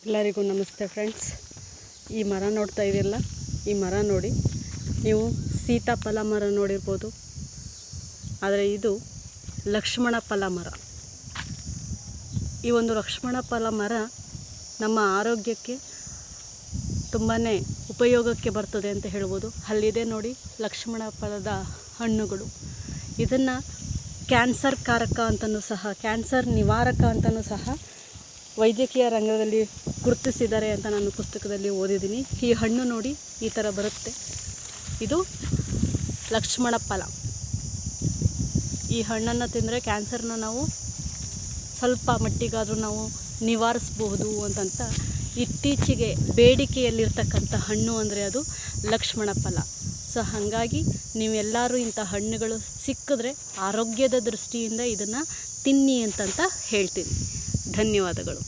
ಎಲ್ಲರಿಗೂ ನಮಸ್ತೆ ಫ್ರೆಂಡ್ಸ್. ಈ ಮರ ನೋಡ್ತಾ ಇದೆಯಲ್ಲ, ಈ ಮರ ನೋಡಿ. ನೀವು ಸೀತಾಫಲ ಮರ ನೋಡಿರ್ಬೋದು, ಆದರೆ ಇದು ಲಕ್ಷ್ಮಣ ಫಲ ಮರ. ಈ ಒಂದು ಲಕ್ಷ್ಮಣ ಫಲ ಮರ ನಮ್ಮ ಆರೋಗ್ಯಕ್ಕೆ ತುಂಬಾ ಉಪಯೋಗಕ್ಕೆ ಬರ್ತದೆ ಅಂತ ಹೇಳ್ಬೋದು. ಅಲ್ಲಿದೆ ನೋಡಿ ಲಕ್ಷ್ಮಣ ಫಲದ ಹಣ್ಣುಗಳು. ಇದನ್ನು ಕ್ಯಾನ್ಸರ್ ಕಾರಕ ಅಂತಲೂ ಸಹ, ಕ್ಯಾನ್ಸರ್ ನಿವಾರಕ ಅಂತಲೂ ಸಹ ವೈದ್ಯಕೀಯ ರಂಗದಲ್ಲಿ ಗುರುತಿಸಿದ್ದಾರೆ ಅಂತ ನಾನು ಪುಸ್ತಕದಲ್ಲಿ ಓದಿದ್ದೀನಿ. ಈ ಹಣ್ಣು ನೋಡಿ ಈ ಥರ ಬರುತ್ತೆ. ಇದು ಲಕ್ಷ್ಮಣ ಫಲ. ಈ ಹಣ್ಣನ್ನು ತಿಂದರೆ ಕ್ಯಾನ್ಸರ್ನ ನಾವು ಸ್ವಲ್ಪ ಮಟ್ಟಿಗಾದರೂ ನಾವು ನಿವಾರಿಸಬಹುದು ಅಂತಂತ ಇತ್ತೀಚೆಗೆ ಬೇಡಿಕೆಯಲ್ಲಿರ್ತಕ್ಕಂಥ ಹಣ್ಣು ಅಂದರೆ ಅದು ಲಕ್ಷ್ಮಣ ಫಲ. ಸೊ ಹಾಗಾಗಿ ನೀವೆಲ್ಲರೂ ಇಂಥ ಹಣ್ಣುಗಳು ಸಿಕ್ಕಿದ್ರೆ ಆರೋಗ್ಯದ ದೃಷ್ಟಿಯಿಂದ ಇದನ್ನು ತಿನ್ನಿ ಅಂತಂತ ಹೇಳ್ತೀನಿ. ಧನ್ಯವಾದಗಳು.